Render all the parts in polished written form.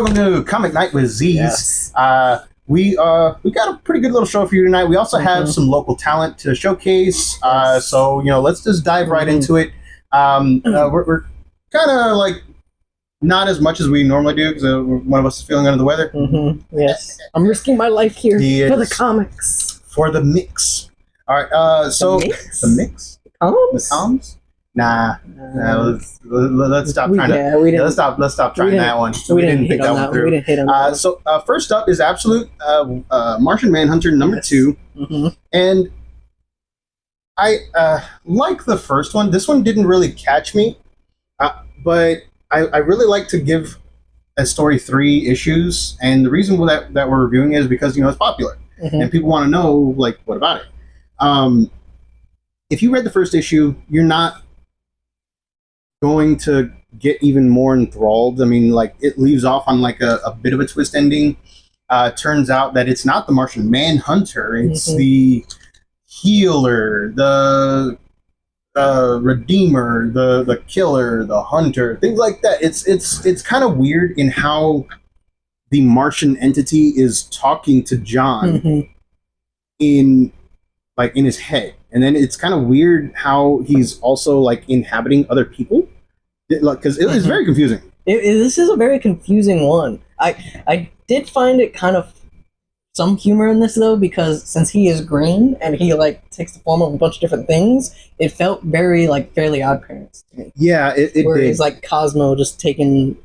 Welcome to Comic Night with Z's. Yes. We got a pretty good little show for you tonight. We also have some local talent to showcase. Yes. So let's just dive right into it. We're kind of like not as much as we normally do because one of us is feeling under the weather. Yes, I'm risking my life here for the comics. For the mix. All right. So the mix. The comms. Nah, let's stop trying let's stop trying that one. We didn't think that one through. We didn't hit on that. So first up is Absolute Martian Manhunter #2, and I like the first one. This one didn't really catch me, but I really like to give a story 3 issues, and the reason that we're reviewing it is because it's popular and people want to know what about it. If you read the first issue, you're not going to get even more enthralled. I mean, it leaves off on a bit of a twist ending. Turns out that it's not the Martian Manhunter, it's the healer, the redeemer, the killer, the hunter, things like that. It's kind of weird in how the Martian entity is talking to John in his head. And then it's kind of weird how he's also inhabiting other people, because it was very confusing. This is a very confusing one. I did find it kind of some humor in this though, because since he is green and he takes the form of a bunch of different things, it felt very Fairly Odd Parents to me. Yeah, it where did. It's Cosmo just taking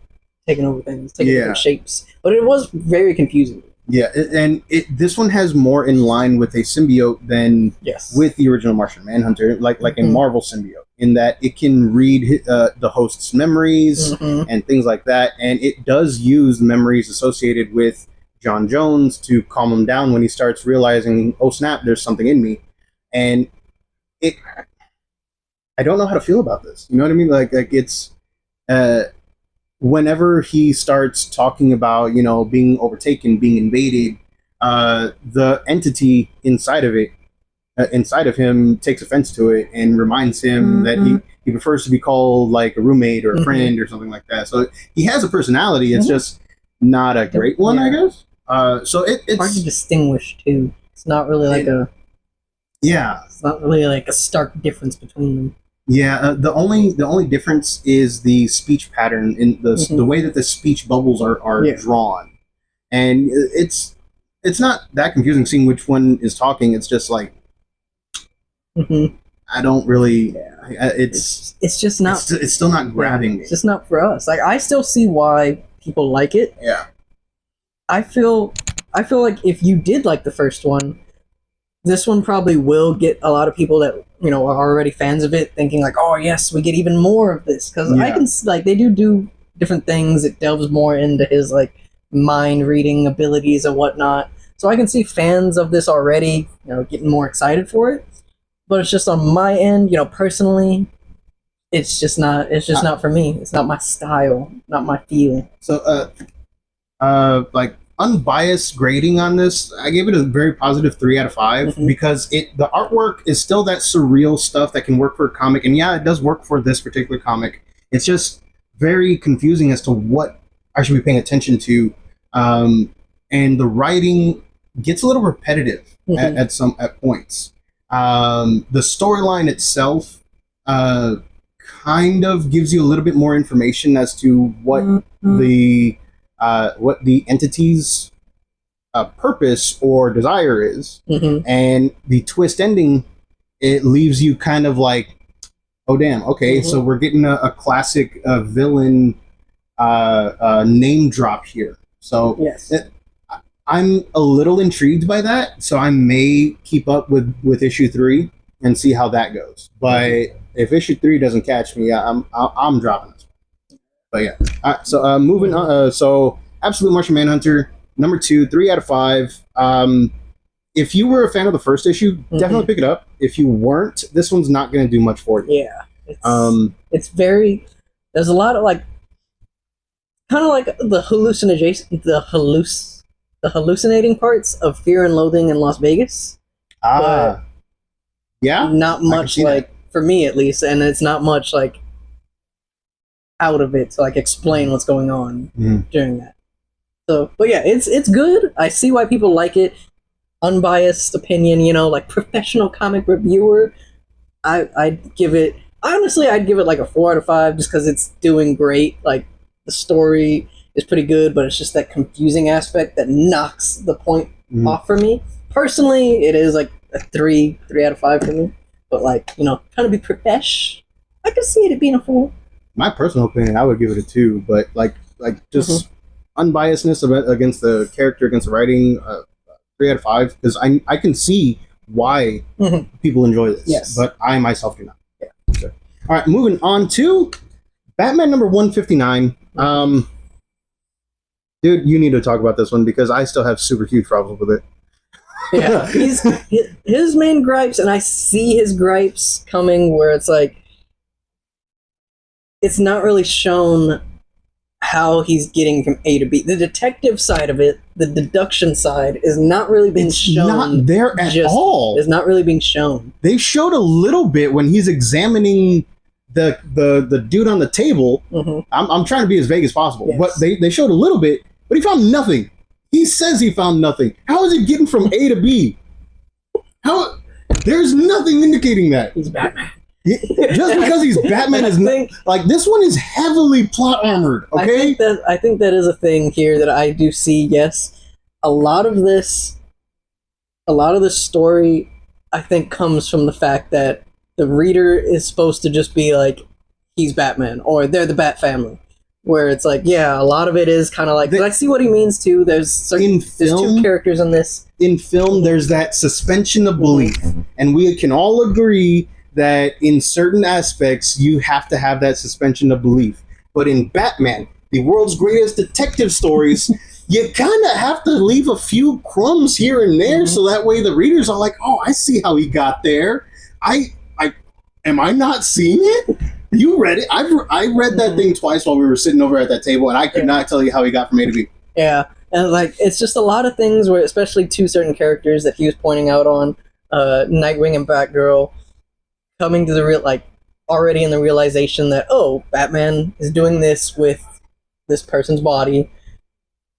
over things, taking different shapes. But it was very confusing. Yeah, and this one has more in line with a symbiote than with the original Martian Manhunter, like a Marvel symbiote, in that it can read the host's memories and things like that, and it does use the memories associated with John Jones to calm him down when he starts realizing, oh snap, there's something in me, and I don't know how to feel about this. You know what I mean? It's. Whenever he starts talking about, being overtaken, being invaded, the entity inside of him takes offense to it and reminds him that he prefers to be called a roommate or a friend or something like that. So he has a personality. It's just not a great one, I guess. So it's hard to distinguish too. It's not really it's not really a stark difference between them. Yeah, the only difference is the speech pattern in the way that the speech bubbles are drawn, and it's not that confusing seeing which one is talking. It's just I don't really. It's just not. It's still not grabbing me. It's just not for us. I still see why people like it. Yeah. I feel like if you did like the first one, this one probably will get a lot of people that are already fans of it thinking oh yes, we get even more of this, because I can they do different things. It delves more into his mind reading abilities and whatnot, so I can see fans of this already getting more excited for it. But it's just on my end, personally, it's just not for me. It's not my style, not my feel. So unbiased grading on this, I gave it a very positive 3 out of 5 because the artwork is still that surreal stuff that can work for a comic, and it does work for this particular comic. It's just very confusing as to what I should be paying attention to, and the writing gets a little repetitive at points. The storyline itself kind of gives you a little bit more information as to what the entity's purpose or desire is, and the twist ending, it leaves you kind of oh damn, okay, so we're getting a classic villain name drop here. So I'm a little intrigued by that, so I may keep up with issue 3 and see how that goes. But if issue 3 doesn't catch me, I'm dropping this. But yeah, all right, so moving on. So Absolute Martian Manhunter #2, 3 out of 5. If you were a fan of the first issue, definitely pick it up. If you weren't, this one's not going to do much for you. Yeah, it's very. There's a lot of kind of the hallucinating parts of Fear and Loathing in Las Vegas. Yeah, not much for me at least, and it's not much out of it to explain what's going on during that. So, but yeah, it's good. I see why people like it. Unbiased opinion, like professional comic reviewer. I'd give it, honestly, I'd give it like a 4 out of 5 just because it's doing great. Like, the story is pretty good, but it's just that confusing aspect that knocks the point off for me. Personally, it is like a 3 out of 5 for me. But like, trying to be profesh, I can see it being a 4. My personal opinion, I would give it a 2, but like just unbiasedness against the character, against the writing, 3 out of 5, because I can see why people enjoy this. Yes. But I myself do not. Yeah. So, all right, moving on to Batman number 159. Dude, you need to talk about this one because I still have super huge problems with it. Yeah, his main gripes, and I see his gripes coming where it's like, it's not really shown how he's getting from A to B. The detective side of it, the deduction side, is not really being shown. Not there at all. It's not really being shown. They showed a little bit when he's examining the dude on the table. I'm trying to be as vague as possible, but they showed a little bit, but he found nothing. He says he found nothing. How is it getting from A to B? How? There's nothing indicating that. He's Batman. Just because he's Batman is like, this one is heavily plot armored. Okay, I think that is a thing here that I do see. Yes, a lot of this story, I think, comes from the fact that the reader is supposed to just be like, he's Batman, or they're the Bat family. Where it's like, yeah, a lot of it is kind of like, I see what he means too. There's 2 characters in this. In film, there's that suspension of belief, and we can all agree that in certain aspects you have to have that suspension of belief. But in Batman, the world's greatest detective stories, you kind of have to leave a few crumbs here and there, so that way the readers are like, oh, I see how he got there. Am I not seeing it? You read it. I read that thing twice while we were sitting over at that table, and I could not tell you how he got from A to B. Yeah, and like, it's just a lot of things where, especially 2 certain characters that he was pointing out on, Nightwing and Batgirl, coming to the already in the realization that, oh, Batman is doing this with this person's body,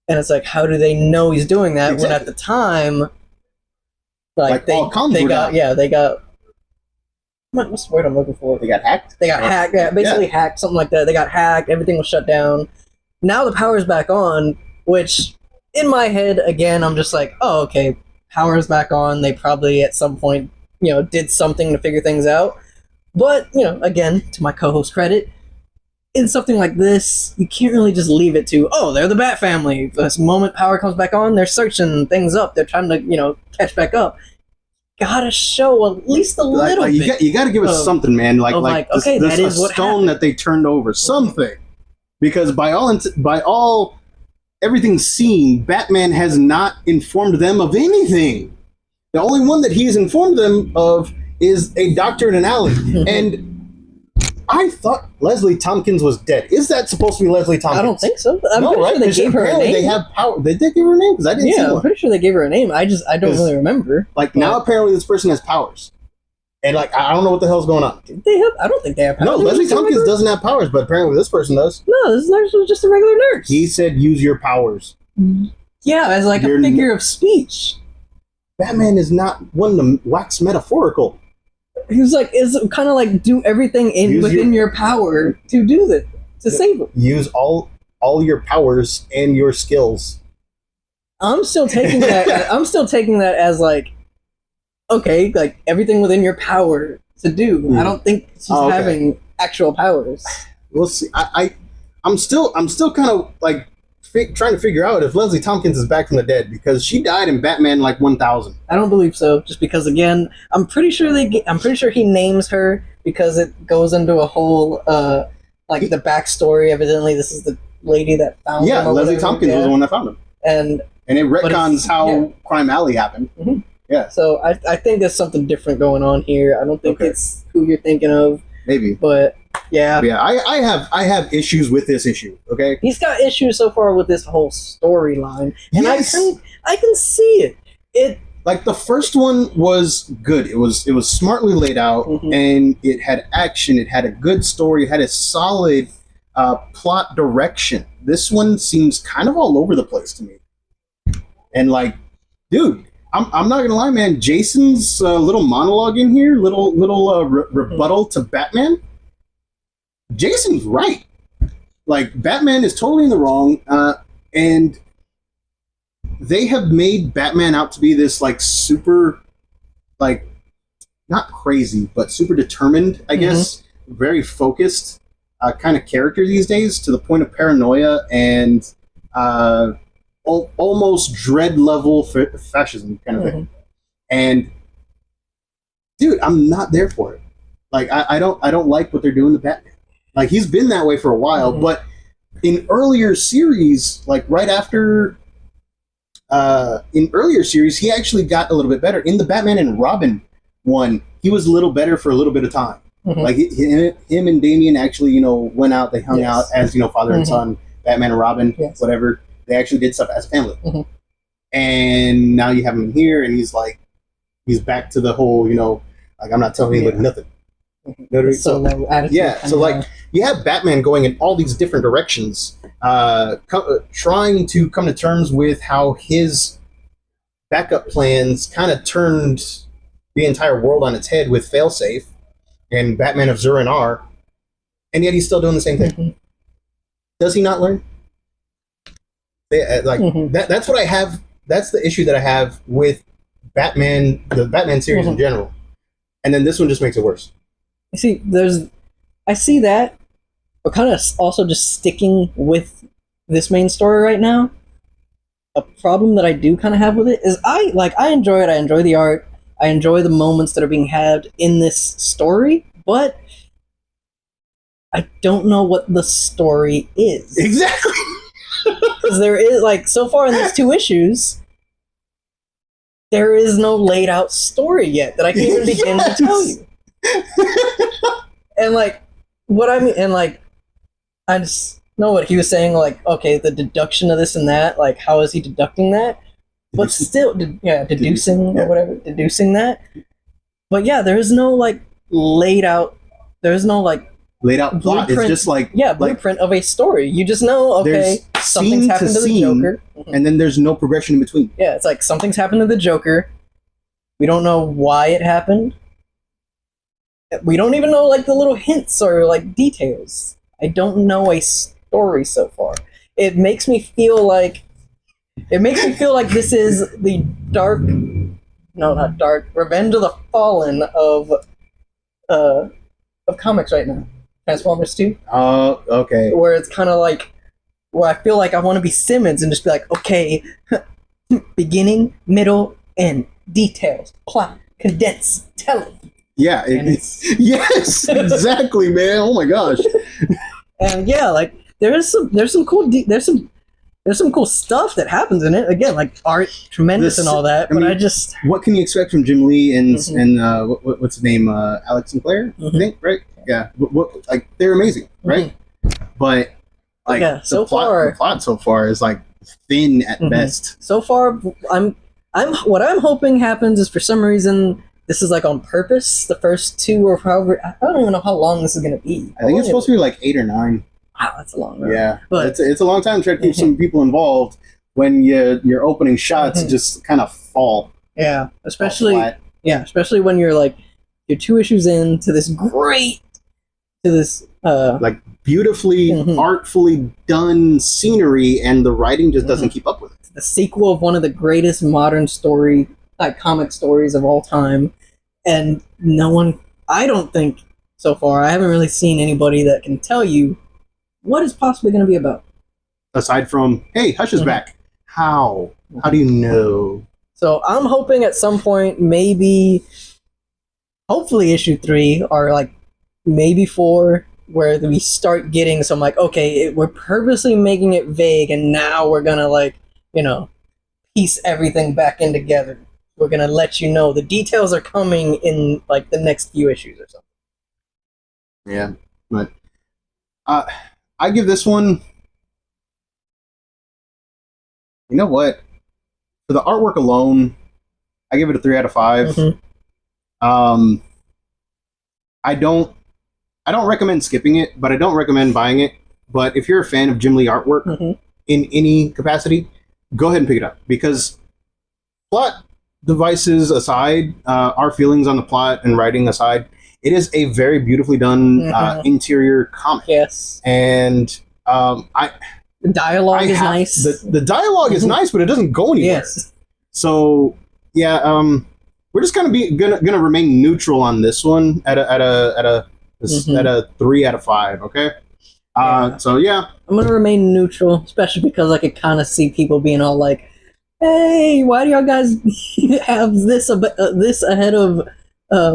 and it's like, how do they know he's doing that when at the time, they got what's the word I'm looking for? They got hacked? They got hacked, basically hacked, something like that. They got hacked, everything was shut down. Now the power's back on, which, in my head, again, I'm just like, oh, okay, power's back on. They probably, at some point, did something to figure things out. But, again, to my co-host credit, in something like this, you can't really just leave it to, oh, they're the Bat family. This moment power comes back on, they're searching things up. They're trying to, catch back up. Gotta show at least a little bit. You gotta give us something, man. Okay, that is what stone happened. that they turned over, something. Because by all everything seen, Batman has not informed them of anything. The only one that he's informed them of is a doctor in an alley. And I thought Leslie Tompkins was dead. Is that supposed to be Leslie Tompkins? I don't think so. I'm pretty sure they gave her a name. They have power. They did give her a name because I didn't see one. I'm pretty sure they gave her a name. I don't really remember. Now apparently this person has powers. And I don't know what the hell's going on. I don't think they have powers. No, Leslie Tompkins doesn't have powers, but apparently this person does. No, this nurse was just a regular nurse. He said use your powers. Yeah, as like a figure of speech. Batman is not one to wax metaphorical. He was like, it's kind of like, do everything within your power to do that, to save him. Use all your powers and your skills. I'm still taking that. I'm still taking that as like, okay, like everything within your power to do. I don't think she's having actual powers. We'll see. I'm still kind of like trying to figure out if Leslie Tompkins is back from the dead, because she died in Batman 1000. I don't believe so. Just because, again, I'm pretty sure he names her because it goes into a whole the backstory. Evidently, this is the lady that found him. Yeah, Leslie Tompkins was the one that found him, and it retcons how Crime Alley happened. Mm-hmm. Yeah. So I think there's something different going on here. I don't think it's who you're thinking of. Maybe, but. Yeah, I have issues with this issue. Okay, he's got issues so far with this whole storyline, and yes. I can see it. Like the first one was good. It was smartly laid out, and it had action. It had a good story. It had a solid Plot direction. This one seems kind of all over the place to me. And like, dude, I'm not gonna lie, man. Jason's little monologue in here, little rebuttal to Batman. Jason's right. Like, Batman is totally in the wrong, and they have made Batman out to be this like super, like, not crazy, but super determined, I guess, very focused kind of character these days, to the point of paranoia and almost dread level fascism kind of thing. And dude, I'm not there for it. Like, I don't like what they're doing to Batman. Like, he's been that way for a while, but in earlier series, like right after in earlier series, he actually got a little bit better. In the Batman and Robin one, he was a little better for a little bit of time. Like, him and Damian actually, you know, went out, they hung out as, you know, father and son, Batman and Robin, whatever. They actually did stuff as a family. And now you have him in here, and he's like, he's back to the whole, you know, like, I'm not telling anybody nothing. So like, you have Batman going in all these different directions, trying to come to terms with how his backup plans kind of turned the entire world on its head with Failsafe and Batman of Zur-En-Arrh, and yet he's still doing the same thing. Does he not learn? That's what I have. That's the issue that I have with Batman, the Batman series in general, and then this one just makes it worse. You see, I see that, but kind of also just sticking with this main story right now. A problem that I do kind of have with it is I enjoy it. I enjoy the art. I enjoy the moments that are being had in this story, but I don't know what the story is. Exactly. Because there is, like, so far in these 2 issues, there is no laid out story yet that I can even begin to tell you. And like, what I mean, and like, I just know what he was saying, like, okay, the deduction of this and that, like, how is he deducting that? But still, deducing or whatever, deducing that. But yeah, there is no like laid out plot. It's just like blueprint of a story. You just know, okay, something's happened to the Joker, and then there's no progression in between. Yeah, it's like something's happened to the Joker. We don't know why it happened. We don't even know like the little hints or like details. I don't know a story so far. It makes me feel like this is the Revenge of the Fallen of comics right now. Transformers 2. Oh, okay. Where it's kind of like, where I feel like I want to be Simmons and just be like, okay, beginning, middle, end, details, plot, condense, tell it. Yeah, yes, exactly, man. Oh my gosh. And yeah, like there's some cool stuff that happens in it. Again, like art, tremendous and all that. But I just, what can you expect from Jim Lee and what's his name, Alex Sinclair? I think, right? Yeah, like they're amazing, right? But like the plot so far is like thin at best. So far, what I'm hoping happens is, for some reason, this is like on purpose. The first 2 or however, I don't even know how long this is gonna be. I think it's supposed to be like 8 or 9. Wow, that's a long run. Yeah, but it's a long time to try to keep some people involved when your opening shots just kind of fall. Yeah, especially when you're like, you're 2 issues into this like beautifully artfully done scenery, and the writing just doesn't keep up with it. The sequel of one of the greatest modern comic stories of all time, and no one, I don't think so far, I haven't really seen anybody that can tell you what it's possibly going to be about. Aside from, hey, Hush is back. How do you know? So I'm hoping at some point, hopefully issue 3, or like maybe 4, where we start getting some like, okay, we're purposely making it vague, and now we're gonna like, you know, piece everything back in together. We're gonna let you know the details are coming in like the next few issues or something. Yeah, but I give this one, you know what? For the artwork alone, I give it a 3 out of 5. I don't recommend skipping it, but I don't recommend buying it. But if you're a fan of Jim Lee artwork in any capacity, go ahead and pick it up, because plot devices aside, our feelings on the plot and writing aside, it is a very beautifully done interior comic. Yes, and the dialogue is nice. The dialogue is nice, but it doesn't go anywhere. Yes. So yeah, we're just gonna remain neutral on this one at a 3 out of 5. Okay. So yeah, I'm gonna remain neutral, especially because I could kind of see people being all like, "Hey, why do y'all guys have this ahead of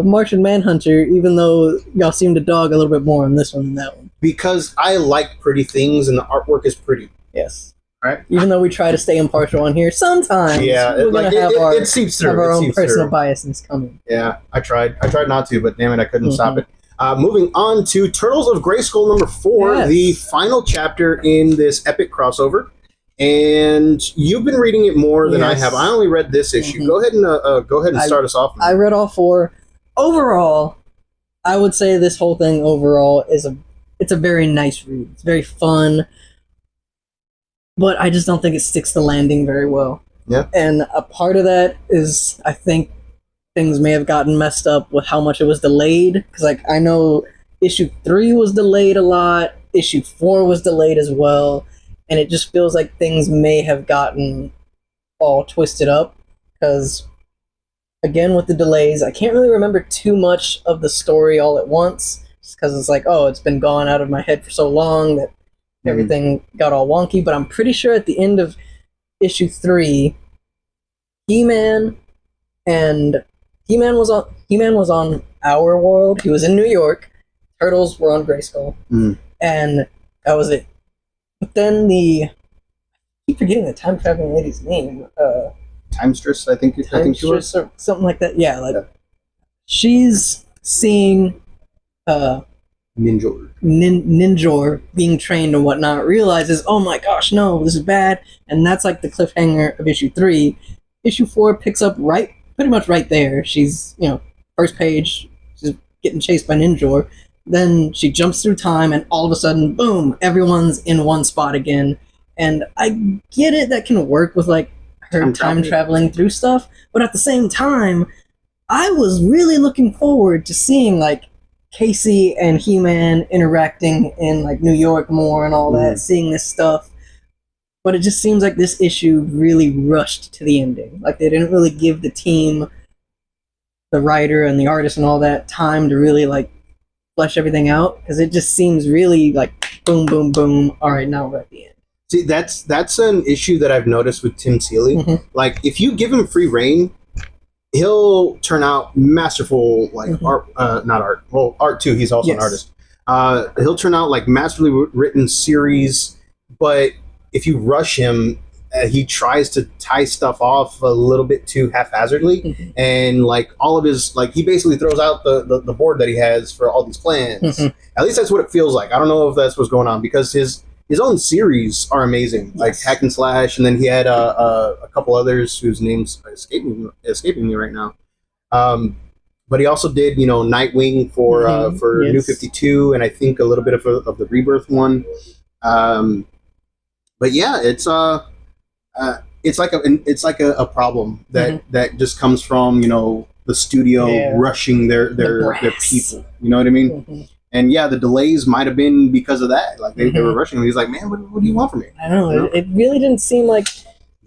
Martian Manhunter, even though y'all seem to dog a little bit more on this one than that one?" Because I like pretty things, and the artwork is pretty. Yes. Right. Even though we try to stay impartial on here, sometimes we're gonna have it seeps through. Our own personal biases coming. Yeah, I tried not to, but damn it, I couldn't stop it. Moving on to Turtles of Grayskull number 4, the final chapter in this epic crossover. And you've been reading it more than I have. I only read this issue. Go ahead and start us off. I read all 4. Overall, I would say this whole thing overall it's a very nice read. It's very fun, but I just don't think it sticks the landing very well. Yeah. And a part of that is, I think things may have gotten messed up with how much it was delayed. Because, like, I know issue 3 was delayed a lot. Issue 4 was delayed as well. And it just feels like things may have gotten all twisted up. Because, again, with the delays, I can't really remember too much of the story all at once. Just because it's like, oh, it's been gone out of my head for so long that everything got all wonky. But I'm pretty sure at the end of issue 3, He-Man was on our world. He was in New York. Turtles were on Grayskull. And that was it. But then I keep forgetting the time traveling lady's name. Timestress, I think she was, or something like that. Yeah, she's seeing Ninjor being trained and whatnot, realizes, oh my gosh, no, this is bad. And that's like the cliffhanger of issue 3. Issue 4 picks up pretty much right there. She's, first page, she's getting chased by Ninjor. Then she jumps through time, and all of a sudden, boom, everyone's in one spot again. And I get it, that can work with, like, her time traveling through stuff, but at the same time, I was really looking forward to seeing, like, Casey and He-Man interacting in, like, New York more and all that, seeing this stuff. But it just seems like this issue really rushed to the ending. Like, they didn't really give the team, the writer and the artist and all that, time to really, like, flesh everything out. Because it just seems really, like, boom, boom, boom. All right, now we're at the end. See, that's an issue that I've noticed with Tim Seeley. Like, if you give him free reign, he'll turn out masterful, like, art too. He's also an artist. He'll turn out, like, masterfully written series, but if you rush him, he tries to tie stuff off a little bit too haphazardly, and like all of his, like, he basically throws out the board that he has for all these plans. At least that's what it feels like. I don't know if that's what's going on, because his own series are amazing, like Hack and Slash, and then he had a couple others whose names are escaping me right now. But he also did, Nightwing for New 52, and I think a little bit of the Rebirth one. But yeah, it's like a problem that just comes from the studio rushing their people. You know what I mean? And yeah, the delays might have been because of that. Like they were rushing him. He's like, man, what do you want from me? I don't know. It really didn't seem like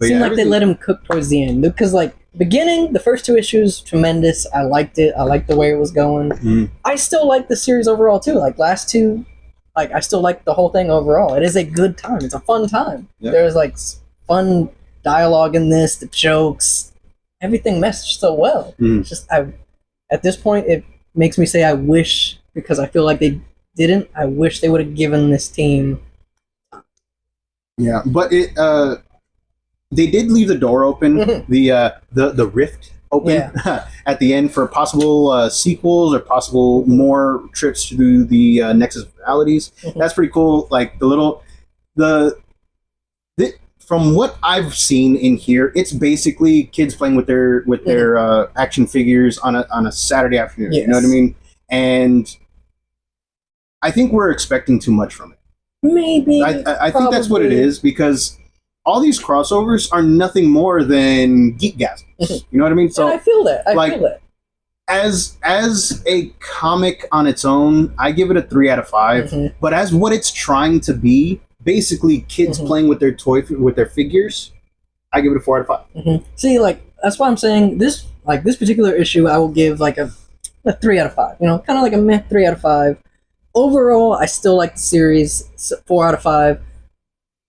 they let him cook towards the end, because like beginning, the first 2 issues, tremendous. I liked it. I liked the way it was going. I still like the series overall too. Like last 2. Like, I still like the whole thing overall. It is a good time. It's a fun time. Yep. There's, like, fun dialogue in this, the jokes, everything meshed so well. It's just, at this point, it makes me say I wish, because I feel like they didn't, I wish they would have given this team. Yeah, but they did leave the door open, the rift open at the end for possible sequels or possible more trips to the Nexus of Realities. That's pretty cool. Like from what I've seen in here, it's basically kids playing with their action figures on a Saturday afternoon. You know what I mean? And I think we're expecting too much from it. Maybe. I think that's what it is, because all these crossovers are nothing more than geekgasms. You know what I mean? So I feel that. I feel that. As a comic on its own, I give it a 3 out of 5. But as what it's trying to be, basically kids playing with their figures, I give it a 4 out of 5. See, like, that's why I'm saying this particular issue, I will give like a 3 out of 5. You know, kind of like a meh 3 out of 5. Overall, I still like the series, 4 out of 5.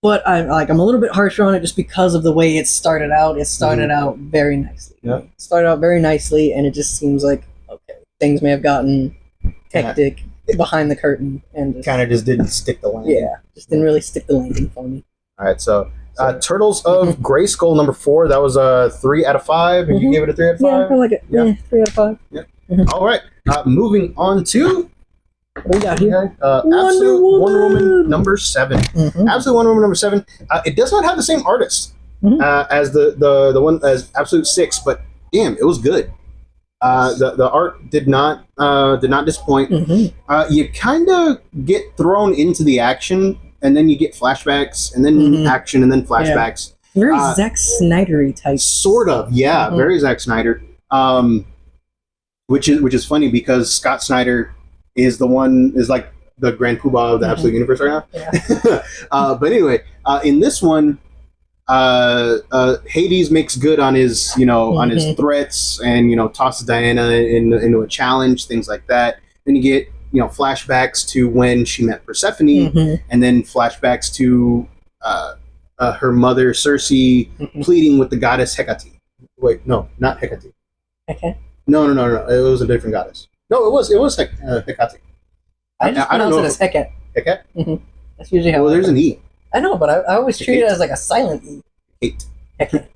But I'm a little bit harsher on it just because of the way it started out. It started out very nicely. Yeah. It started out very nicely, and it just seems like, okay, things may have gotten hectic behind the curtain, and kind of just didn't stick the landing. Yeah, just didn't really stick the landing for me. All right, so Turtles of Grayskull number 4. That was a 3 out of 5, and you gave it a 3 out of 5. Yeah, I like it. Yeah, 3 out of 5. Yeah. All right, moving on to. What we got here? Absolute Wonder Woman number 7. Absolute Wonder Woman number 7. It does not have the same artist as the one as Absolute 6, but damn, it was good. The art did not disappoint. You kind of get thrown into the action, and then you get flashbacks, and then action, and then flashbacks. Yeah. Very Zack Snyder-y type. Sort of, yeah, very Zack Snyder. Which is funny because Scott Snyder is like the Grand Poobah of the Absolute Universe right now. Yeah. But anyway, in this one, Hades makes good on his, on his threats, and tosses Diana into a challenge, things like that. Then you get flashbacks to when she met Persephone, and then flashbacks to her mother Circe pleading with the goddess Hecate. Wait, no, not Hecate. Okay. No, it was a different goddess. No, it was Hecate. I just pronounce it as Hecate. Hecate? That's usually how. Well, there's an E. I know, but I always treat it as like a silent E. Hecate.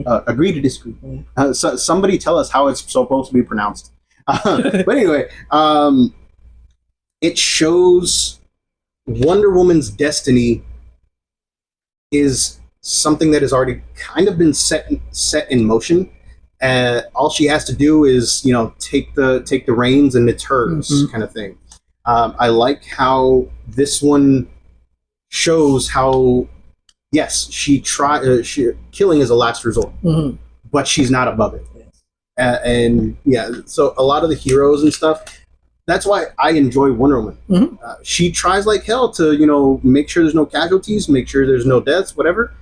Agree to disagree. So somebody tell us how it's supposed to be pronounced. But anyway, it shows Wonder Woman's destiny is something that has already kind of been set in motion. All she has to do is, take the reins, and it's hers, kind of thing. I like how this one shows how, yes, killing is a last resort, but she's not above it. And yeah, so a lot of the heroes and stuff. That's why I enjoy Wonder Woman. She tries like hell to, make sure there's no casualties, make sure there's no deaths, whatever.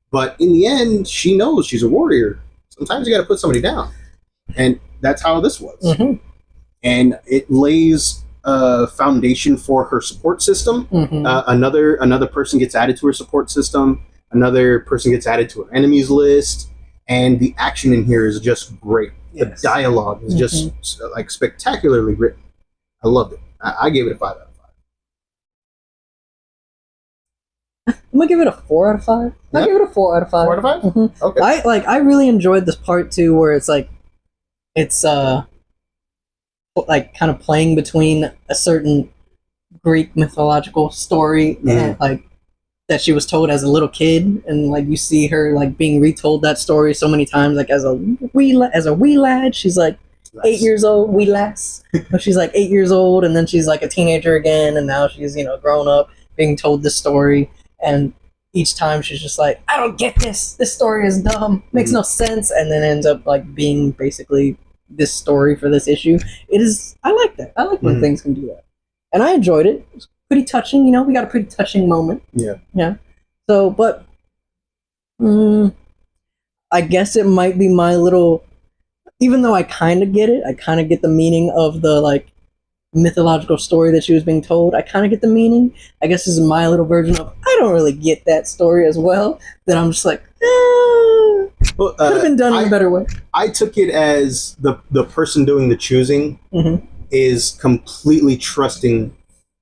But in the end, she knows she's a warrior. Sometimes you got to put somebody down, and that's how this was. And it lays a foundation for her support system. Another person gets added to her support system. Another person gets added to her enemies list, and the action in here is just great. Yes. The dialogue is just like spectacularly written. I loved it. I gave it a 5 out of 5. I'm gonna give it a 4 out of 5. I'll give it a 4 out of 5. 4 out of 5? Okay. I really enjoyed this part too, where it's like, it's like kind of playing between a certain Greek mythological story and like that she was told as a little kid, and like you see her like being retold that story so many times, like as a wee lad. She's like 8 years old, wee lass. But she's like 8 years old, and then she's like a teenager again, and now she's grown up, being told this story. And each time she's just like, I don't get this. This story is dumb. Makes no sense. And then ends up like being basically this story for this issue. I like that. I like when things can do that. And I enjoyed it. It was pretty touching. We got a pretty touching moment. Yeah. Yeah. So, but I guess it might be my little, even though I kind of get it, I kind of get the meaning of the like mythological story that she was being told. I kind of get the meaning. I guess this is my little version of, I don't really get that story as well. That I'm just like, could have been done in a better way. I took it as the person doing the choosing is completely trusting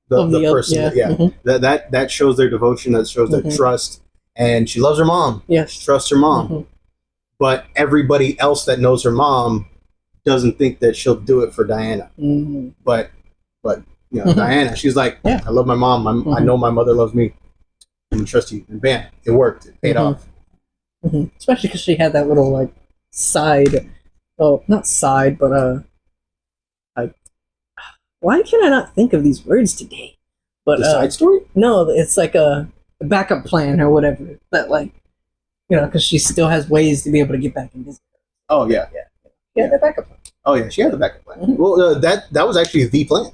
the person. That shows their devotion. That shows their trust. And she loves her mom. Yes, she trusts her mom. But everybody else that knows her mom doesn't think that she'll do it for Diana. But Diana, she's like, I love my mom. I know my mother loves me. I'm gonna trust you. And bam, it worked. It paid off. Especially because she had that little like side. Oh, not side, but like, why can I not think of these words today? But the side story? No, it's like a backup plan or whatever. That like, because she still has ways to be able to get back and visit. Oh yeah, Yeah, the backup plan. Oh yeah, she had the backup plan. Mm-hmm. Well, that was actually the plan.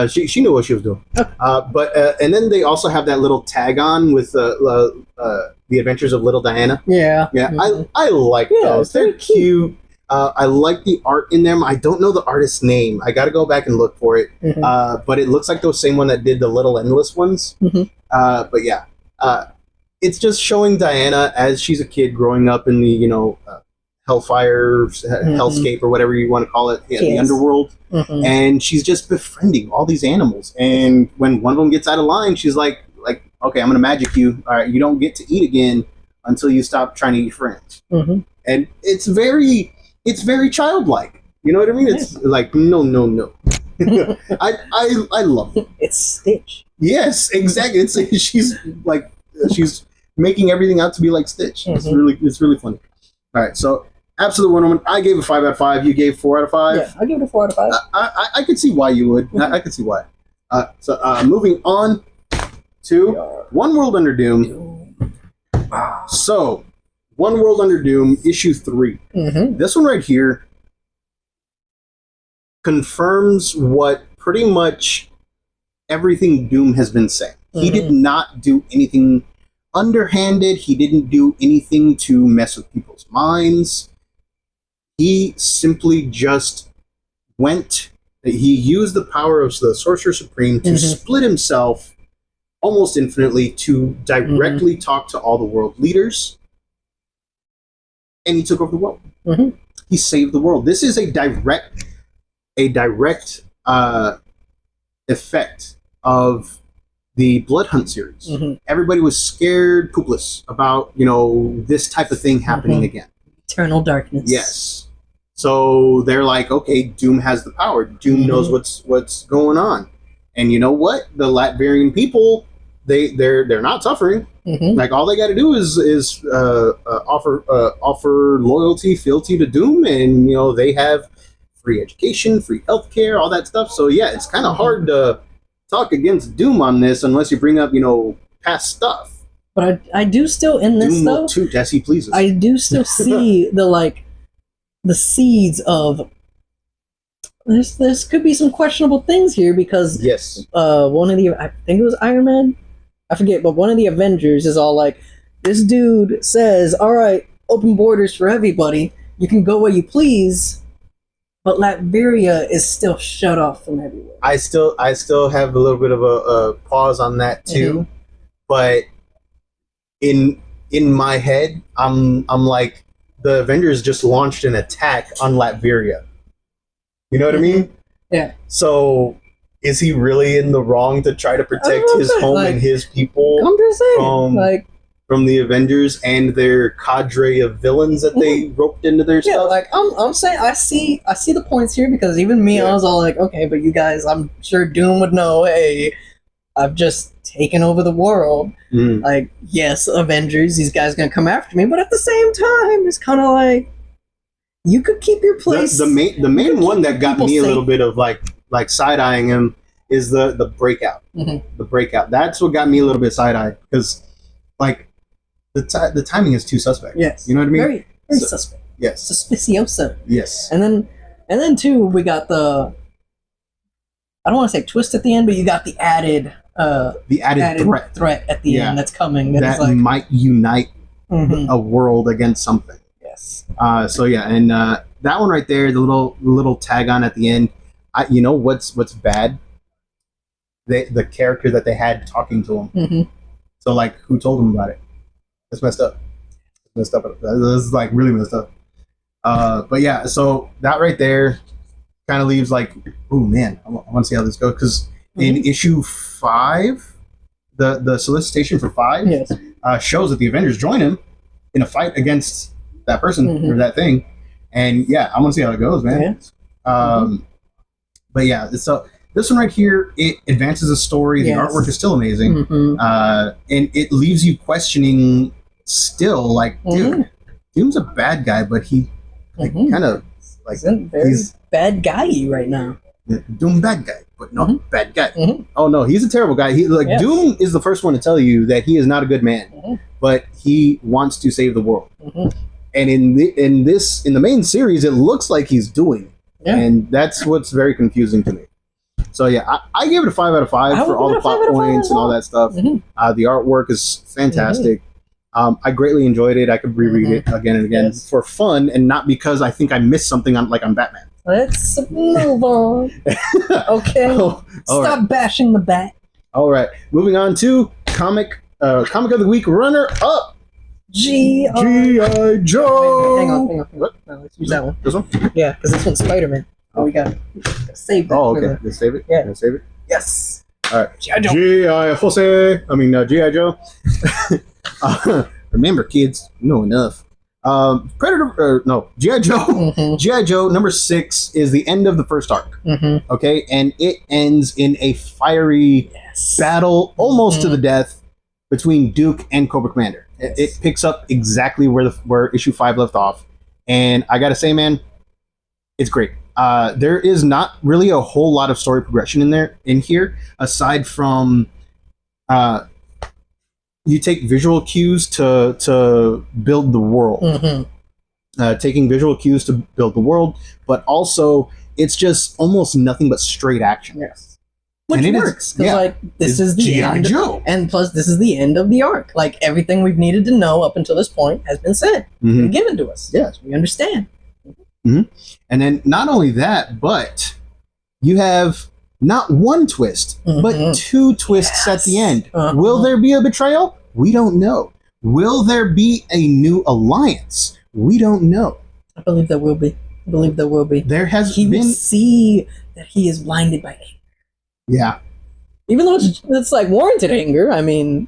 She knew what she was doing. But and then they also have that little tag on with the Adventures of Little Diana. Yeah, mm-hmm. I like those. They're cute. I like the art in them. I don't know the artist's name. I got to go back and look for it. Mm-hmm. But it looks like the same one that did the Little Endless ones. Mm-hmm. But yeah, it's just showing Diana as she's a kid growing up in the hellfire, hellscape, or whatever you want to call it, the underworld. Mm-hmm. And she's just befriending all these animals. And when one of them gets out of line, she's like, okay, I'm going to magic you. All right, you don't get to eat again until you stop trying to eat friends. Mm-hmm. And it's very childlike. You know what I mean? It's like, no. I love it. It's Stitch. Yes, exactly. She's making everything out to be like Stitch. Mm-hmm. It's really funny. All right, so Absolute Wonder Woman, I gave it 5 out of 5. You gave 4 out of 5. Yeah, I give it a 4 out of 5. I could see why you would. Mm-hmm. I could see why. So moving on to One World Under Doom. So, One World Under Doom, issue 3. Mm-hmm. This one right here confirms what pretty much everything Doom has been saying. Mm-hmm. He did not do anything underhanded. He didn't do anything to mess with people's minds. He simply just he used the power of the Sorcerer Supreme to split himself almost infinitely to directly talk to all the world leaders. And he took over the world. Mm-hmm. He saved the world. This is a direct effect of the Blood Hunt series. Mm-hmm. Everybody was scared poopless about, this type of thing happening again. Eternal darkness. Yes. So they're like, okay, Doom has the power. Doom knows what's going on. And you know what? The Latvian people, they're not suffering. Mm-hmm. Like all they got to do is offer loyalty, fealty to Doom, and they have free education, free healthcare, all that stuff. So yeah, it's kind of hard to talk against Doom on this unless you bring up past stuff. But I do still in this Doom though. Will toot as he pleases. I do still see the seeds of. There's could be some questionable things here because one of the, I think it was Iron Man, I forget, but one of the Avengers is all like, this dude says, all right, open borders for everybody, you can go where you please, but Latveria is still shut off from everywhere. I still have a little bit of a pause on that too, but in my head, I'm like, the Avengers just launched an attack on Latveria. You know what I mean? Yeah. So, is he really in the wrong to try to protect his home and his people from the Avengers and their cadre of villains that they roped into their stuff? Yeah, like I'm saying, I see the points here because even me, I was all like, okay, but you guys, I'm sure Doom would know. Hey, I've just taken over the world. Mm. Like, yes, Avengers, these guys gonna come after me, but at the same time, it's kind of like, you could keep your place. The main one that got me a little bit of like side-eyeing him is the breakout. Mm-hmm. The breakout. That's what got me a little bit side-eyed because like the timing is too suspect. Yes. You know what I mean? Very suspect. Yes. Suspicioso. Yes. And then too, we got the, I don't want to say twist at the end, but you got the added threat at the end that's coming. That might unite a world against something. Yes. So yeah, and that one right there, the little tag on at the end. You know what's bad? The character that they had talking to him. Mm-hmm. So like, who told him about it? That's messed up. This is like really messed up. But yeah, so that right there kind of leaves like, oh man, I want to see how this goes because in issue 5, the solicitation for 5 shows that the Avengers join him in a fight against that person or that thing, and yeah, I want to see how it goes, man. Yeah. But yeah, so this one right here, it advances the story. The artwork is still amazing, and it leaves you questioning. Still, like, dude, Doom's a bad guy, but he kind of like he's bad guy-y right now. Doom bad guy, but not bad guy. Mm-hmm. Oh no, he's a terrible guy. He Doom is the first one to tell you that he is not a good man, but he wants to save the world. And in the main series, it looks like he's doing, and that's what's very confusing to me. So yeah, I gave it a 5 out of 5 for all the plot points and all that stuff. The artwork is fantastic. I greatly enjoyed it. I could reread it again and again for fun, and not because I think I missed something on Batman. Let's move on. Okay. Stop bashing the bat. All right. Moving on to comic of the week runner up. G.I. Joe. Hang on. What? No, let's use that one. This one? Yeah, because this one's Spider-Man. Oh, we got to save that. Oh, okay. Let's save it. Yeah. Let's save it. Yes. All right. G.I. Joe. G.I. Joe. Remember, kids, you know enough. G.I. Joe. G.I. Joe number 6 is the end of the first arc. Okay, and it ends in a fiery battle, almost to the death, between Duke and Cobra Commander. It picks up exactly where issue 5 left off, and I gotta say, man, it's great. There is not really a whole lot of story progression in here, aside from you take visual cues to build the world. Taking visual cues to build the world, but also it's just almost nothing but straight action. Yes, which works because like this is the G.I. end, Joe, and plus this is the end of the arc. Like everything we've needed to know up until this point has been said and given to us. Yes, we understand. And then not only that, but you have not one twist, but 2 twists at the end. Will there be a betrayal? We don't know. Will there be a new alliance? We don't know. I believe there will be. There has he been... will see that he is blinded by anger. Yeah. Even though it's like warranted anger, I mean,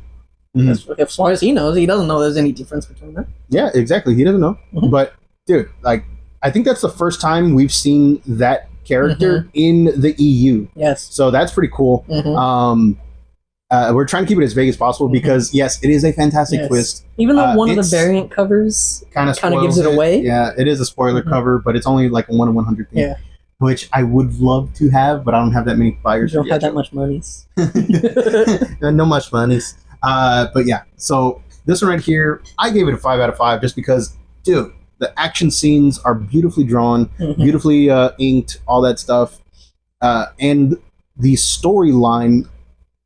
as far as he knows, he doesn't know there's any difference between them. Yeah, exactly. He doesn't know. But, dude, like, I think that's the first time we've seen that character in the EU. Yes. So that's pretty cool. We're trying to keep it as vague as possible because, yes, it is a fantastic twist. Even though one of the variant covers kind of gives it away. Yeah, it is a spoiler cover, but it's only like a 1 in 100 thing. Yeah. Which I would love to have, but I don't have that many buyers. You don't have that much monies. No much monies. But yeah, so this one right here, I gave it a 5 out of 5 just because, dude, the action scenes are beautifully drawn, beautifully inked, all that stuff. And the storyline,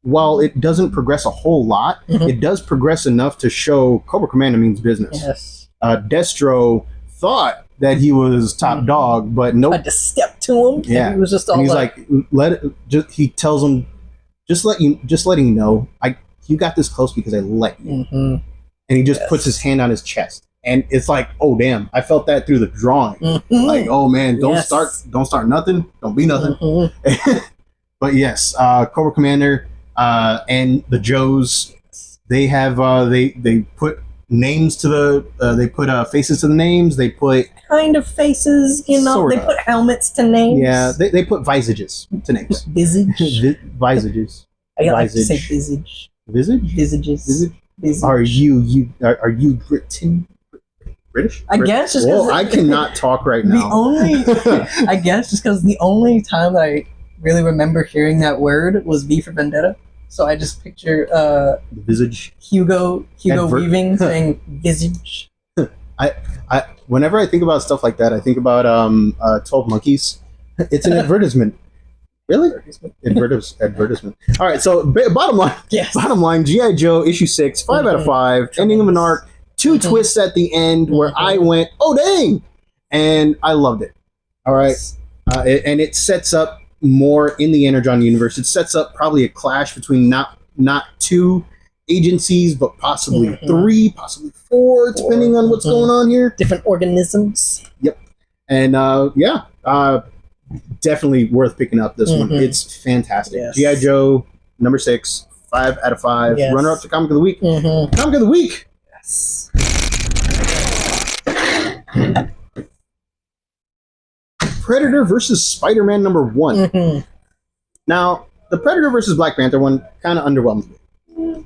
while it doesn't progress a whole lot, it does progress enough to show Cobra Commander means business. Yes. Destro thought that he was top dog, but nope. Had to step to him. Yeah. And he was just all and he's like he tells him, just letting you know, you got this close because I let you. And he just puts his hand on his chest. And it's like, oh damn, I felt that through the drawing. Like, oh man, don't start nothing, don't be nothing. But yes, Cobra Commander and the Joes, they have they put names to the they put faces to the names. They put kind of faces, you know. Sorta. They put helmets to names. Yeah, they put visages to names. Visage. Visages. I like to say visage. Visage. Visages. Visage. Are you Britain? British? I guess just because I cannot talk right now. I guess just because the only time that I really remember hearing that word was V for Vendetta. So I just picture visage. Hugo Weaving saying visage. I whenever I think about stuff like that, I think about 12 Monkeys. It's an advertisement. Really? Advertisement. All right, so bottom line, G.I. Joe issue 6, 5 out of 5, ending of an arc, 2 twists at the end where I went, oh dang, and I loved it. All right, and it sets up more in the Energon universe. It sets up probably a clash between not 2 agencies, but possibly 3, possibly 4, depending on what's going on here. Different organisms. Yep, and definitely worth picking up this one. It's fantastic. Yes. G.I. Joe number 6, 5 out of 5. Yes. Runner up to comic of the week. Comic of the week. Yes. Predator versus Spider-Man number 1. Now, the Predator versus Black Panther one kind of underwhelmed me.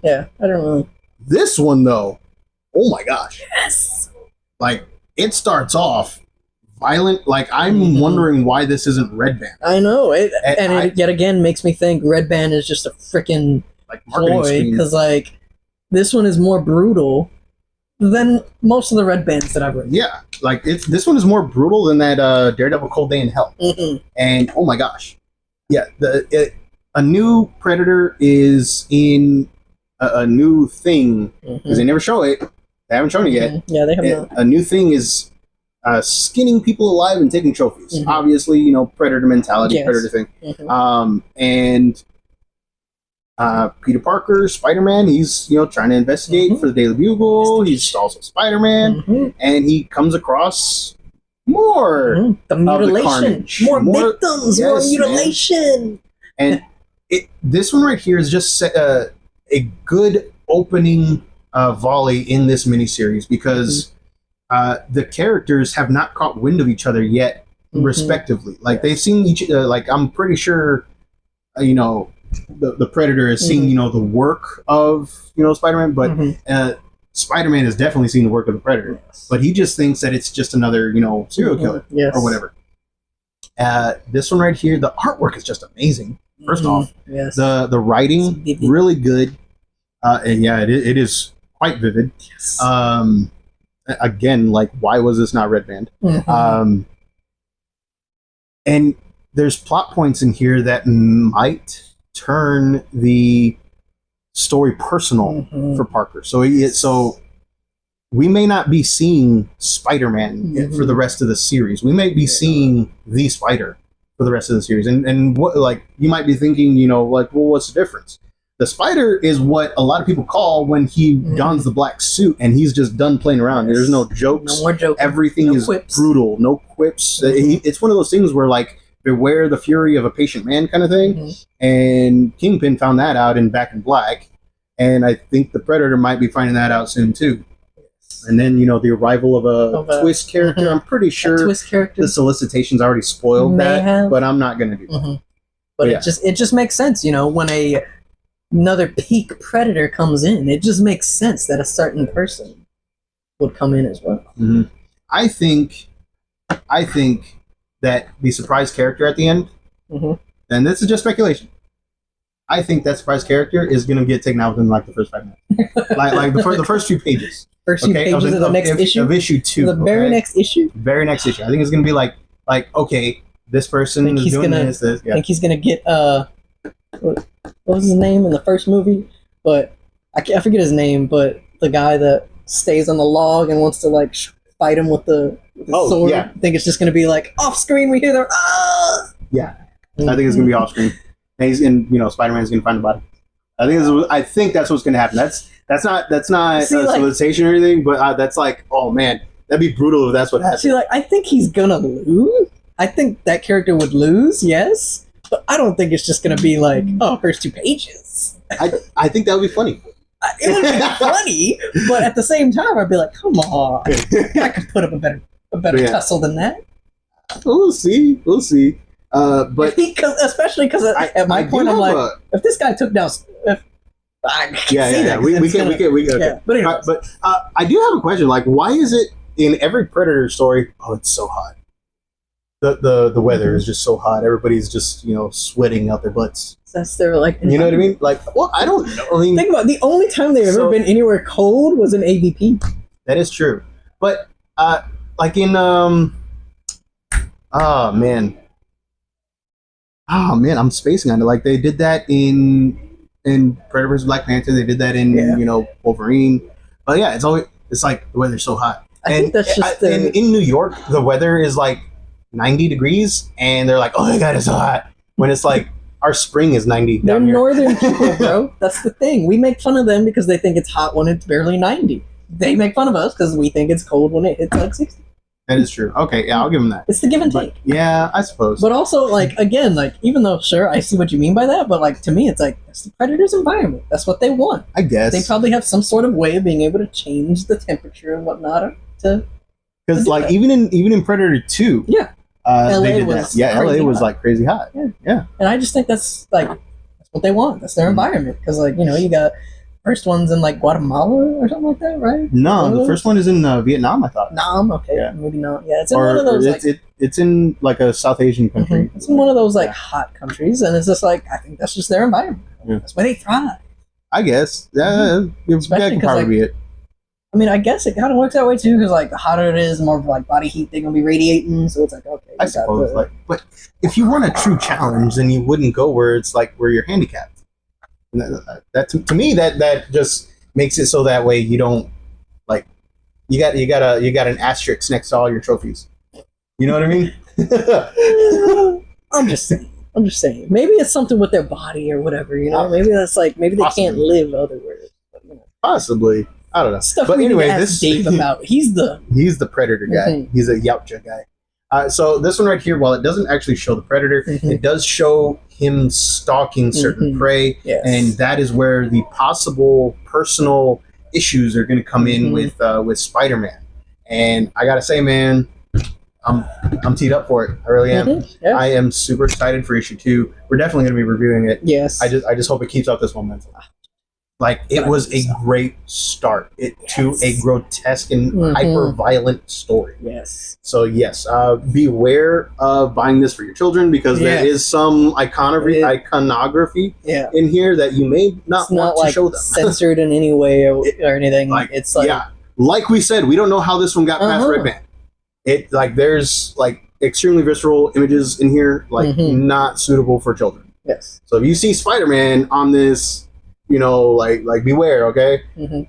Yeah, I don't know. This one though, oh my gosh. Yes. Like, it starts off violent. Like, I'm wondering why this isn't Red Band. I know it, and it yet again makes me think Red Band is just a freaking like marketing because like this one is more brutal than most of the Red Bands that I've read. Yeah, like this one is more brutal than that Daredevil Cold Day in Hell. And oh my gosh, yeah, a new Predator is in a new thing because they never show it. They haven't shown it yet. Yeah, they have not. A new thing is skinning people alive and taking trophies. Obviously, you know, Predator mentality, Predator thing. And Peter Parker, Spider-Man, he's, you know, trying to investigate for the Daily Bugle. He's also Spider-Man, and he comes across more the mutilation, more victims, more mutilation. Man. And this one right here is just a good opening volley in this miniseries because the characters have not caught wind of each other yet, respectively. Like they've seen each, like I'm pretty sure, you know, the Predator has seen, you know, the work of, you know, Spider-Man, but Spider-Man has definitely seen the work of the Predator, but he just thinks that it's just another, you know, serial killer or whatever. This one right here, the artwork is just amazing. First off, the writing really good, and yeah, it is quite vivid. Again, like, why was this not Red Band? And there's plot points in here that might turn the story personal for Parker. So we may not be seeing Spider-Man for the rest of the series. We may be seeing the Spider for the rest of the series. And what, like, you might be thinking, you know, like, well, what's the difference? The Spider is what a lot of people call when he dons the black suit and he's just done playing around. There's no jokes. No more jokes. Everything is brutal. No quips. It's one of those things where, like, beware the fury of a patient man kind of thing. And Kingpin found that out in Back in Black. And I think the Predator might be finding that out soon, too. And then, you know, the arrival of a twist character. I'm pretty sure the solicitations already spoiled that, but I'm not going to do that. But yeah. it just makes sense, you know, when another peak Predator comes in, it just makes sense that a certain person would come in as well. I think that the surprise character at the end, and this is just speculation, I think that surprise character is going to get taken out within like the first 5 minutes. like the first few pages. First few pages of the next issue? Of issue 2. The very next issue? Very next issue. I think it's going to be like, okay, this person is doing this. I think he's going to get, what was his name in the first movie? But I forget his name, but the guy that stays on the log and wants to like fight him with the sword. I think it's just going to be like off screen. We hear the yeah. I think it's going to be off screen. And you know, Spider-Man's going to find the body. I think that's what's going to happen. That's not solicitation or anything, but that's like, oh man, that'd be brutal if that's what happens. See, like, I think he's gonna lose. I think that character would lose, yes, but I don't think it's just gonna be like, oh, first 2 pages. I think that would be funny. It would be funny, but at the same time, I'd be like, come on, I could put up a better tussle than that. We'll see. But especially because at my point, I'm like, if this guy took down. We can. Okay. But anyway, I do have a question. Like, why is it in every Predator story? Oh, it's so hot. The weather is just so hot. Everybody's just, you know, sweating out their butts. That's their like. You know what I mean? Like, well, I don't know. I mean, think about it. The only time they've ever been anywhere cold was in AVP. That is true. But like in I'm spacing on it. Like they did that in Predator vs. Black Panther. They did that in you know, Wolverine. But yeah, it's like the weather's so hot. I think that's just in New York, the weather is like 90 degrees, and they're like, oh my god, it's so hot. When it's like our spring is 90. They're down here. northern people, bro. That's the thing. We make fun of them because they think it's hot when it's barely 90. They make fun of us because we think it's cold when it hits like 60. That is true. Okay, yeah, I'll give them that. It's the give and take. Yeah, I suppose. But also, like, again, like, even though, sure, I see what you mean by that, but, like, to me, it's like, it's the Predator's environment. That's what they want. I guess. They probably have some sort of way of being able to change the temperature and whatnot because, like, even in Predator 2, yeah, LA they did that. Yeah, LA was, like, crazy hot. Yeah. And I just think that's, like, that's what they want. That's their environment. Because, like, you know, you got first one's in like Guatemala or something like that, right? No, the first one is in Vietnam, I thought. Nam, okay, Yeah. maybe not. Yeah, it's in one of those. It's in like a South Asian country. It's in one of those like hot countries, and it's just like I think that's just their environment. Yeah. That's where they thrive. I guess. Yeah, that can probably be it. I mean, I guess it kind of works that way too, because like the hotter it is, the more like body heat they're gonna be radiating. So it's like okay, I suppose. Like, but if you want a true challenge, then you wouldn't go where it's like where you're handicapped. And that to me that just makes it so that way you don't like you got an asterisk next to all your trophies. You know what I mean? I'm just saying. Maybe it's something with their body or whatever. You know, maybe that's like maybe they can't live otherwise. Possibly. I don't know. Stuff but we anyway, need to ask Dave about. He's the predator guy. He's a Yautja guy. So this one right here, while it doesn't actually show the predator, it does show him stalking certain prey, and that is where the possible personal issues are going to come in with Spider-Man. And I gotta say, man, I'm teed up for it. I really am. Yes. I am super excited for issue 2. We're definitely going to be reviewing it. Yes. I just hope it keeps up this momentum. Like, it was a great start to a grotesque and hyper-violent story. Yes. So, yes, beware of buying this for your children, because there is some iconography in here that you may not want to show them. Censored in any way or anything. Like, it's like... Yeah. Like we said, we don't know how this one got past Red Band. There's, extremely visceral images in here, not suitable for children. Yes. So, if you see Spider-Man on this... You know, like beware, okay?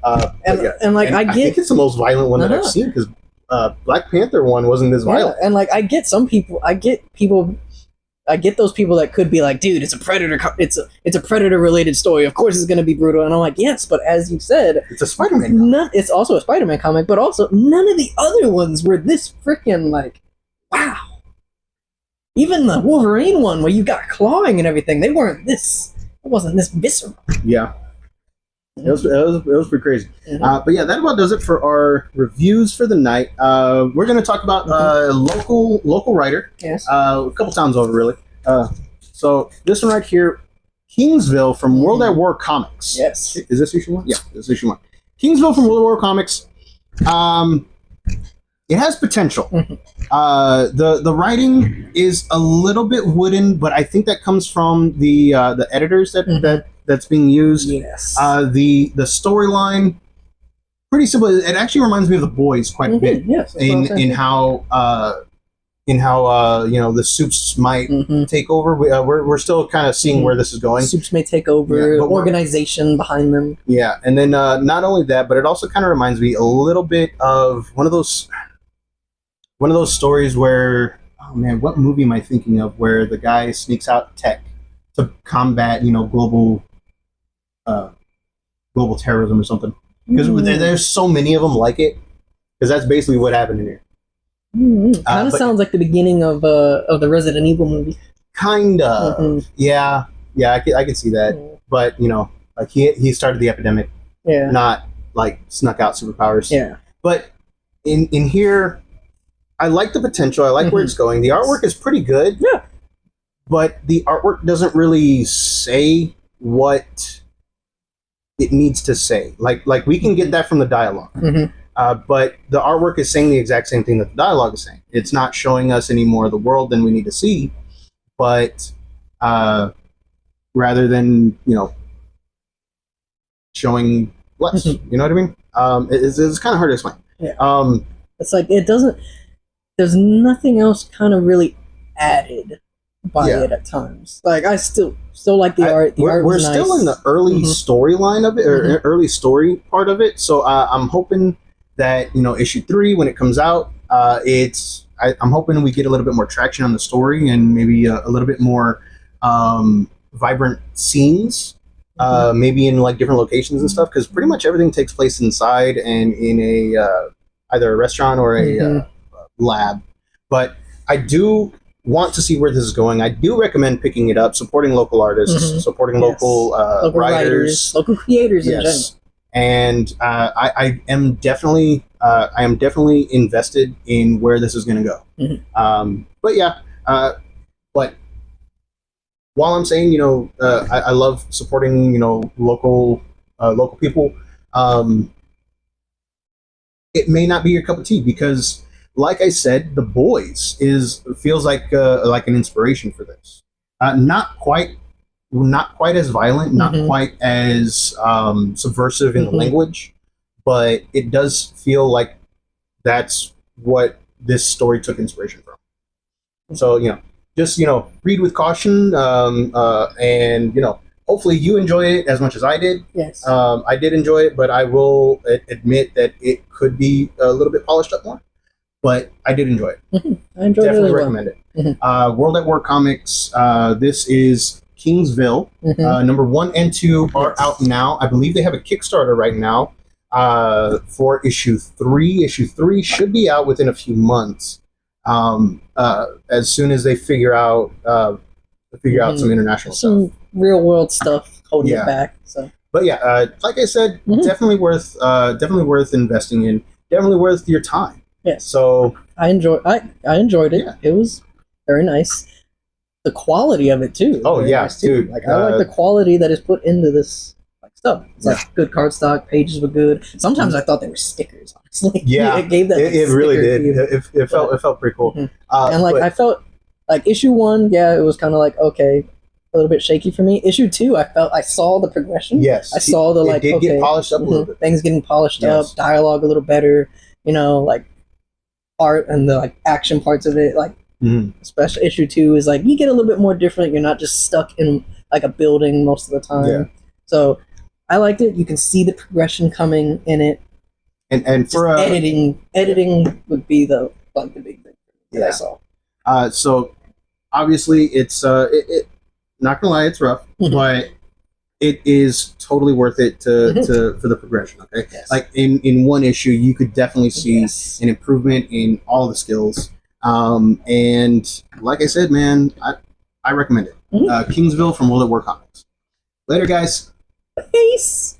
I think it's the most violent one that I've seen, because Black Panther one wasn't this violent. And like I get those people that could be like, dude, it's a Predator, it's a Predator related story. Of course, it's going to be brutal. And I'm like, yes, but as you said, it's a Spider-Man. It's also a Spider-Man comic, but also none of the other ones were this freaking like, wow. Even the Wolverine one, where you got clawing and everything, they weren't this. It wasn't this visceral. Yeah, it was pretty crazy. But yeah, that about does it for our reviews for the night. We're going to talk about local writer. Yes. A couple times over, really. So this one right here, Kingsville from World at War Comics. Yes. Is this issue 1? Yeah, this is issue 1. Kingsville from World at War Comics. It has potential. The writing is a little bit wooden, but I think that comes from the editors that's being used. Yes. The storyline, pretty simple. It actually reminds me of The Boys quite a bit. Yes. In how the Supes might take over. We're still kind of seeing where this is going. Supes may take over, organization behind them. Yeah, and then not only that, but it also kind of reminds me a little bit of one of those stories where, oh man, what movie am I thinking of, where the guy sneaks out tech to combat global terrorism or something? Because there's so many of them like it. Because that's basically what happened in here. Kind of sounds like the beginning of the Resident Evil movie. Kind of. Yeah, I can see that. But he started the epidemic. Yeah. Not snuck out superpowers. Yeah. But in here, I like the potential. I like where it's going. The artwork is pretty good. Yeah. But the artwork doesn't really say what it needs to say. Like we can get that from the dialogue. But the artwork is saying the exact same thing that the dialogue is saying. It's not showing us any more of the world than we need to see, but rather than showing less. You know what I mean? It's kind of hard to explain. Yeah. It's like it doesn't. There's nothing else kind of really added by it at times. Like I still like the art. The art we're was still nice. in the early storyline of it, or early story part of it. So I'm hoping that issue 3, when it comes out, I'm hoping we get a little bit more traction on the story and maybe a little bit more vibrant scenes, maybe in different locations and stuff. Because pretty much everything takes place inside and in a either a restaurant or a lab. But I do want to see where this is going. I do recommend picking it up, supporting local artists, supporting local writers, local creators in general. And I am definitely invested in where this is going to go. But yeah, but while I'm saying I love supporting local local people, it may not be your cup of tea because, like I said, The Boys feels like an inspiration for this. Not quite as violent, not quite as subversive in the language, but it does feel like that's what this story took inspiration from. So just read with caution, and hopefully you enjoy it as much as I did. Yes. I did enjoy it, but I will admit that it could be a little bit polished up more. But I did enjoy it. I enjoyed Definitely it. recommend it. World at War Comics. This is Kingsville. Number 1 and 2 are out now. I believe they have a Kickstarter right now for issue 3. Issue 3 should be out within a few months. As soon as they figure out some international stuff, real world stuff holding it back. So, but yeah, like I said, definitely worth investing in. Definitely worth your time. Yes. So I enjoyed it. Yeah. It was very nice. The quality of it too. Oh yeah, nice too. dude. Like I like the quality that is put into this stuff. It's like good cardstock. Pages were good. Sometimes I thought they were stickers. Honestly, yeah, it gave that. It really did. It felt pretty cool. And I felt like issue 1. Yeah, it was kind of like okay, a little bit shaky for me. Issue 2, I saw the progression. Yes, I saw the it did get polished up a little bit. Things getting polished up. Dialogue a little better. Like art and the action parts of it. Especially issue 2 is you get a little bit more different. You're not just stuck in a building most of the time. Yeah. So I liked it. You can see the progression coming in it. And for editing would be the big thing that I saw. So obviously it's not gonna lie, it's rough, but it is totally worth it for the progression. Okay, yes. In one issue, you could definitely see an improvement in all the skills. And like I said, man, I recommend it. Kingsville from World at War Comics. Later, guys. Peace.